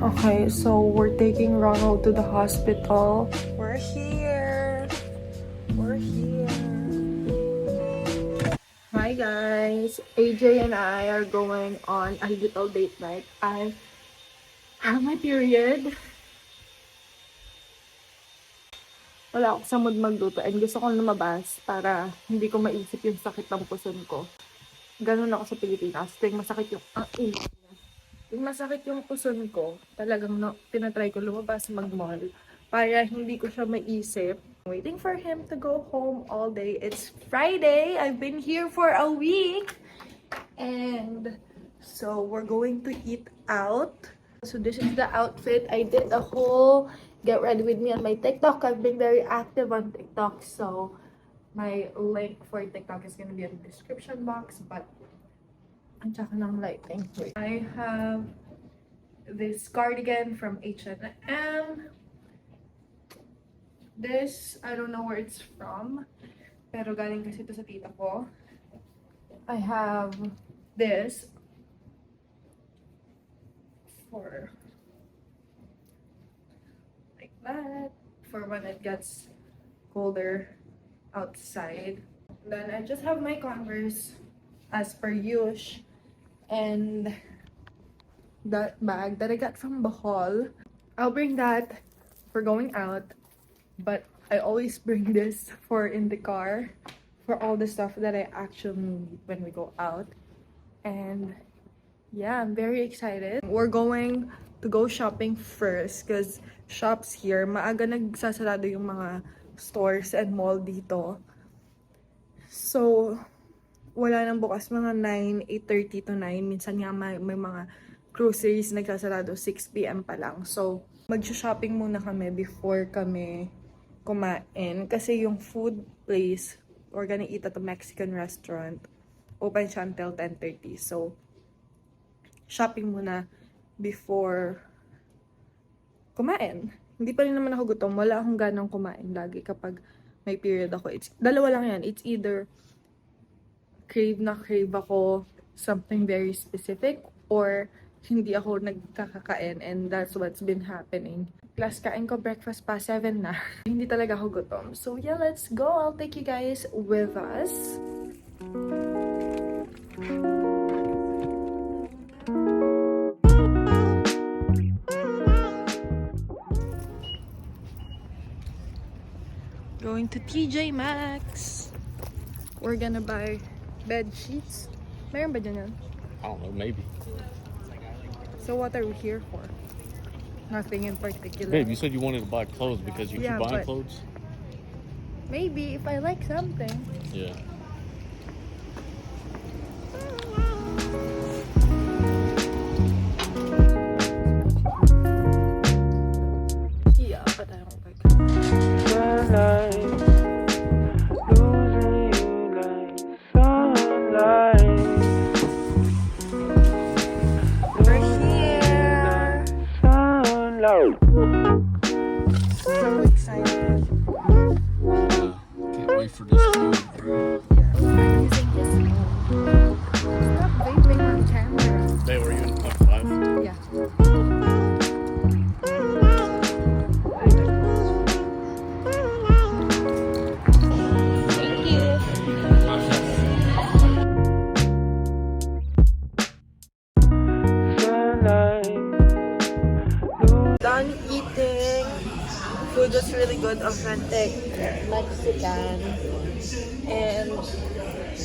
Okay, so we're taking Ronald to the hospital. We're here. We're here. Hi guys, AJ and I are going on a little date night. I have my period. Wala ako sa mood magluto and gusto kong lumabas para hindi ko maisip yung sakit ng puson ko. Ganun ako sa Pilipinas. Tuwing masakit yung puson ko, talagang tinatry ko lumabas mag-mall para hindi ko siya maisip. Waiting for him to go home all day. It's Friday. I've been here for a week. And so we're going to eat out. So this is the outfit. I did a whole get ready with me on my TikTok. I've been very active on TikTok. So my link for TikTok is going to be in the description box. But ang tsaka ng lighting. I have this cardigan from H&M. This, I don't know where it's from. Pero galing kasi ito sa tita ko. I have this for like that. For when it gets colder outside. Then I just have my Converse as per usual. And that bag that I got from Bohol. I'll bring that for going out. But I always bring this for in the car. For all the stuff that I actually need when we go out. And yeah, I'm very excited. We're going to go shopping first because shops here, maaga nagsasarado yung mga stores and mall dito. So, wala nang bukas mga 8:30 to 9. Minsan nga may mga groceries nagsasarado 6 p.m. pa lang. So, mag-shopping muna kami before kami kumain. Kasi yung food place, we're gonna eat at a Mexican restaurant. Open siya until 10:30. So, shopping muna before kumain. Hindi pa rin naman ako gutom. Wala akong ganang kumain lagi kapag may period ako. Dalawa lang yan. It's either crave ako something very specific or hindi ako nagkakakain, and that's what's been happening. Plus, kain ko breakfast pa, 7 na. Hindi talaga ako gutom. So yeah, let's go. I'll take you guys with us. Going to TJ Maxx. We're gonna buy bed sheets. Mayroon ba dyan yan? I don't know, maybe. So what are we here for? Nothing in particular. Babe, you said you wanted to buy clothes because you keep buying clothes? Maybe if I like something. Yeah. Yeah, but I don't like it. So excited. Yeah. Can't wait for this food, bro. I'm using this phone. Stop vaping on camera. Babe, were you in point 5? Yeah. Thank you. Done eating. Food was really good, authentic Mexican. And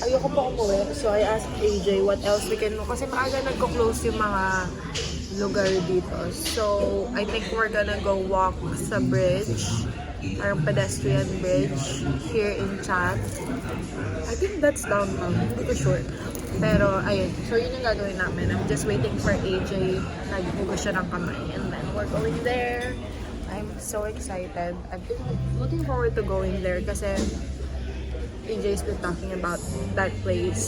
ayoko pa umuwi, so I asked AJ what else we can do. Kasi maaga nagko-close yung mga lugar dito. So, I think we're gonna go walk sa bridge, or pedestrian bridge here in Chat. I think that's downtown, hindi ko sure. Pero, ayun. So, yun yung gagawin namin. I'm just waiting for AJ. Nagbugas siya ng kamay. And then, we're going there. I'm so excited. I've been looking forward to going there kasi AJ's been talking about that place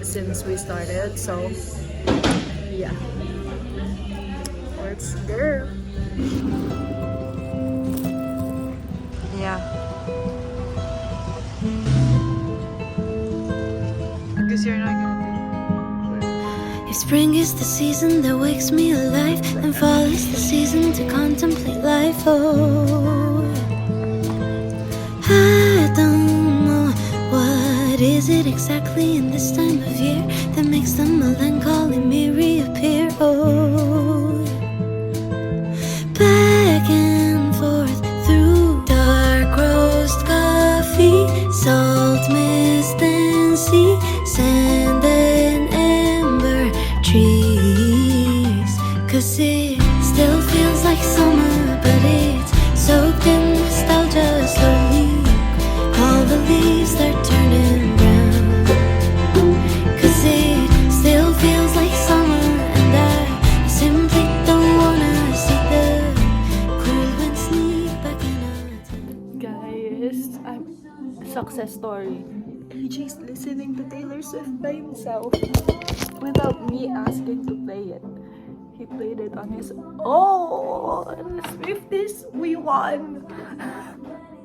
since we started. So, yeah. Let's go. Yeah. Because you're not gonna do Spring is the season that wakes me alive, and fall is the season to contemplate life. Oh, I don't know what is it exactly in this time of year that makes the melancholy me reappear. Oh, back and forth through dark roast coffee, salt mist and sea, sand and amber trees. 'Cause it still feels like summer, but it's soaked in nostalgia slowly. All the leaves start turning brown. 'Cause it still feels like summer, and I simply don't wanna see the cold wind sneak back in our town. Guys, success story. AJ's listening to Taylor Swift by himself without me asking to play it. He played it on his own. Swifties, we won!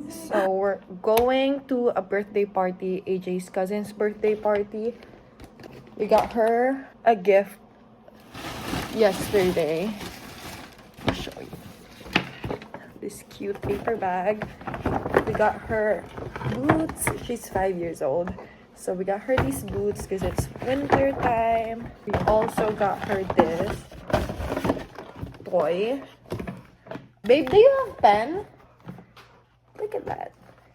So we're going to a birthday party, AJ's cousin's birthday party. We got her a gift yesterday. I'll show you. This cute paper bag. We got her boots. She's 5 years old. So we got her these boots because it's winter time. We also got her this toy. Babe, do you have pen? Look at that.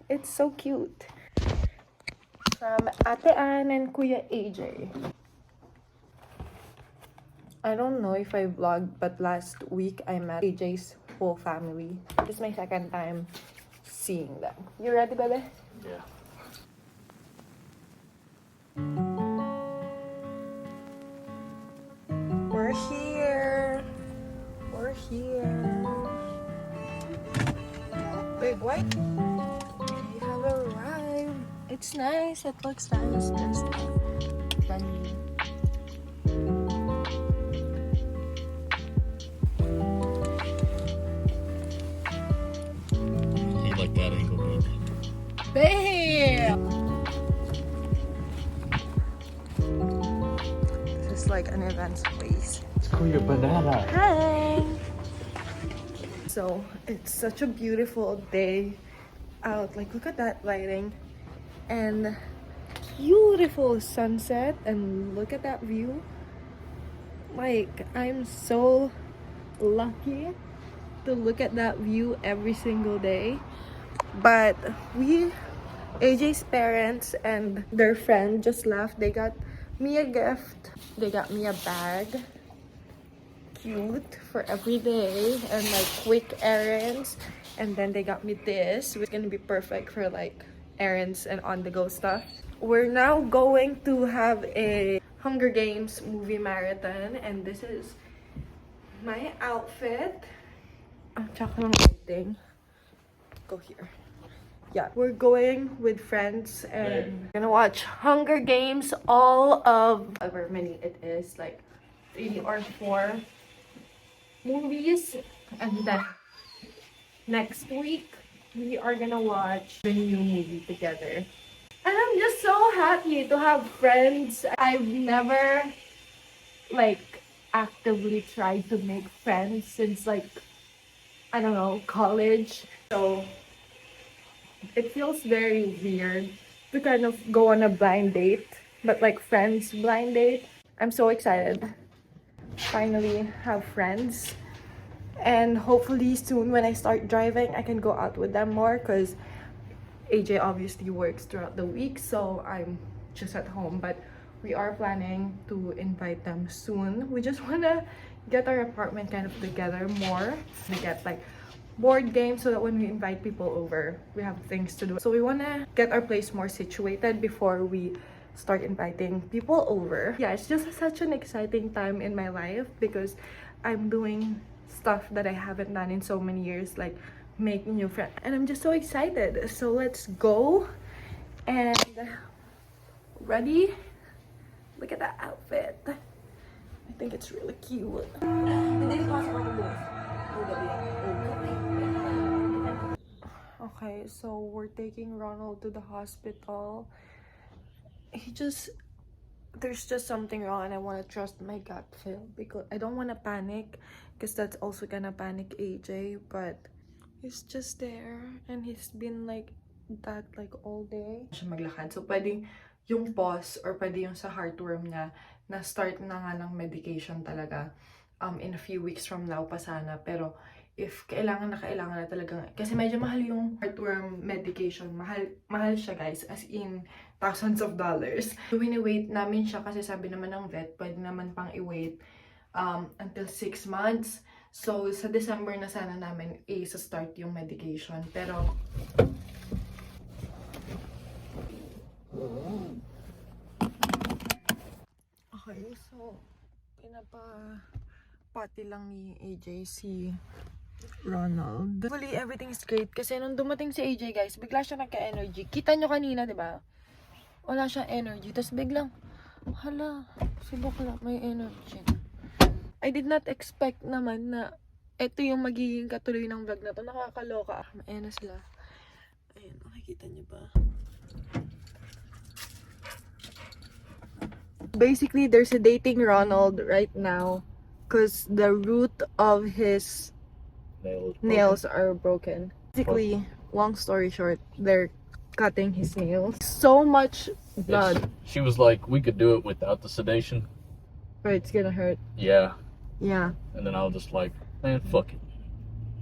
It's so cute. From Ate Ann and Kuya AJ. I don't know if I vlogged, but last week I met AJ's whole family. This is my second time seeing them. You ready, baby? Yeah. We're here. We're here. Wait, what? We have arrived. It's nice. It looks nice. Just funny. You like that angle, babe? Babe! Just like an event space. It's Kuya Banana. Hi! So, it's such a beautiful day out. Like, look at that lighting. And beautiful sunset. And look at that view. Like, I'm so lucky to look at that view every single day. But AJ's parents and their friend just left. They got me a gift. They got me a bag. Cute for every day and like quick errands. And then they got me this. It's gonna be perfect for like errands and on-the-go stuff. We're now going to have a Hunger Games movie marathon, and this is my outfit. Ang tsaka ng lighting. Go here. Yeah, we're going with friends and we're gonna watch Hunger Games, all of however many it is, like 3 or 4 movies, and then next week we are gonna watch the new movie together. And I'm just so happy to have friends. I've never like actively tried to make friends since like, I don't know, college. So it feels very weird to kind of go on a blind date, but like friends blind date. I'm so excited. Finally have friends. And hopefully soon when I start driving, I can go out with them more because AJ obviously works throughout the week, so I'm just at home. But we are planning to invite them soon. We just want to get our apartment kind of together more. We get like board games so that when we invite people over, we have things to do. So we want to get our place more situated before we start inviting people over. Yeah, it's just such an exciting time in my life because I'm doing stuff that I haven't done in so many years, like making new friends, and I'm just so excited. So let's go. And ready? Look at that outfit. I think it's really cute. Okay, so we're taking Ronald to the hospital. He just there's just something wrong and I want to trust my gut feel because I don't want to panic because that's also gonna panic AJ, but he's just there and he's been like that like all day. Siya maglakad. So pwedeng yung pause or pwede yung sa heartworm niya na start na nga ng medication talaga in a few weeks from now pa sana. Pero if kailangan na talagang, kasi medyo mahal yung heartworm medication. Mahal siya guys, as in thousands of dollars. So wini-wait namin siya kasi sabi naman ng vet, pwede naman pang i-wait until 6 months. So sa December na sana namin i-start yung medication. Pero okay, so pinapa-pati lang ni AJ si Ronald. Hopefully, everything's great. Kasi nung dumating si AJ, guys, bigla siya nagka-energy. Kita nyo kanina, di ba? Wala siyang energy. Tapos biglang, hala, si Bakla may energy. I did not expect naman na ito yung magiging katuloy ng vlog na to. Nakakaloka. Ayan na sila. Ayan, nakikita nyo ba? Basically, they're sedating Ronald right now because the root of his nails are broken. Basically, long story short, they're cutting his nails. So much blood. She was like, we could do it without the sedation. But it's gonna hurt. Yeah. Yeah. And then I was just like, man, fuck it.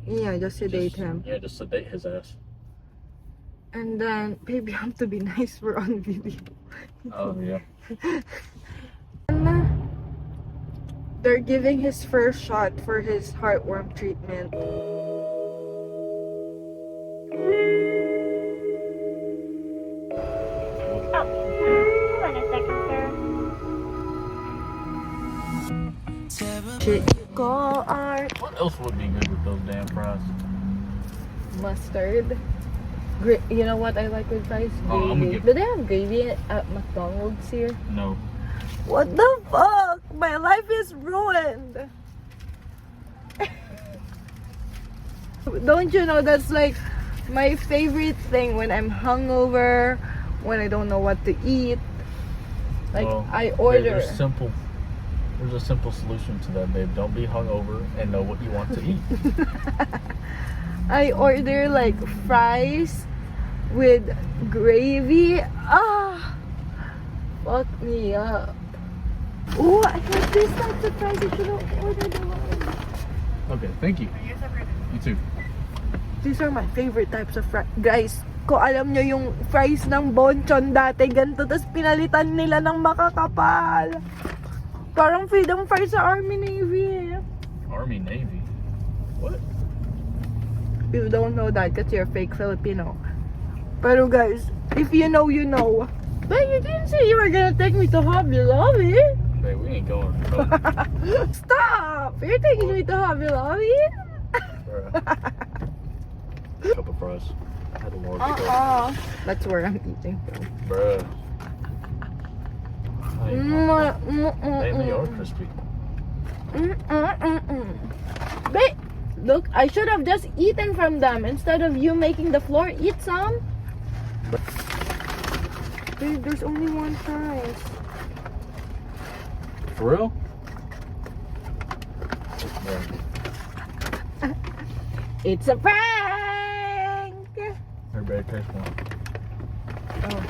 Yeah, just sedate him. Yeah, just sedate his ass. And then, baby, I have to be nice. We're on video. Oh, yeah. And they're giving his first shot for his heartworm treatment. Hold on a second, sir. Chico art. What else would be good with those damn fries? Mustard. You know what I like with fries? Oh, I'm gonna Gravy. Do they have gravy at McDonald's here? No. What the fuck? My life is ruined. Don't you know that's like my favorite thing when I'm hungover, when I don't know what to eat. Like Well, I order. There's a simple solution to that, babe. Don't be hungover and know what you want to eat. I order like fries with gravy. Ah, fuck me up. Oh, I got this type of fries. You should have ordered the one. Okay, thank you. You too. These are my favorite types of fries. Guys, kung alam nyo yung fries ng Bonchon dati, ganito, tapos pinalitan nila ng makakapal. Parang freedom fries sa Army Navy. Army Navy. What? You don't know that because you're fake Filipino. Pero guys, if you know, you know. But you didn't say you were gonna take me to Hobby Lobby. Babe, we ain't going. No. Stop! You're taking me to Hobby Lobby? Cup of fries. I had a large cup. That's where I'm eating from. Bruh. They are crispy. Babe, look, I should have just eaten from them instead of you making the floor eat some. Babe, there's only one price. For real? It's a prank! Everybody taste one. Oh.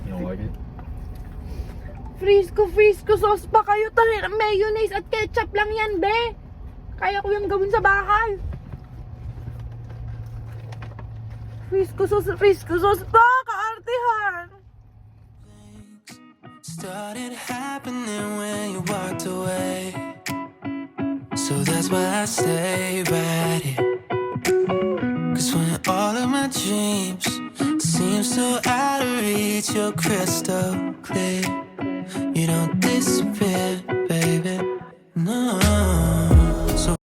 You don't like it? Frisco sauce pa kayo. Mayonnaise at ketchup lang yan, be. Kaya ko yung gawin sa bahay. Frisco sauce pa. Kaartihan. Started happening when you walked away. So that's why I stay right here. Cause when all of my dreams seem so out of reach, you're crystal clear. You don't disappear, baby. No.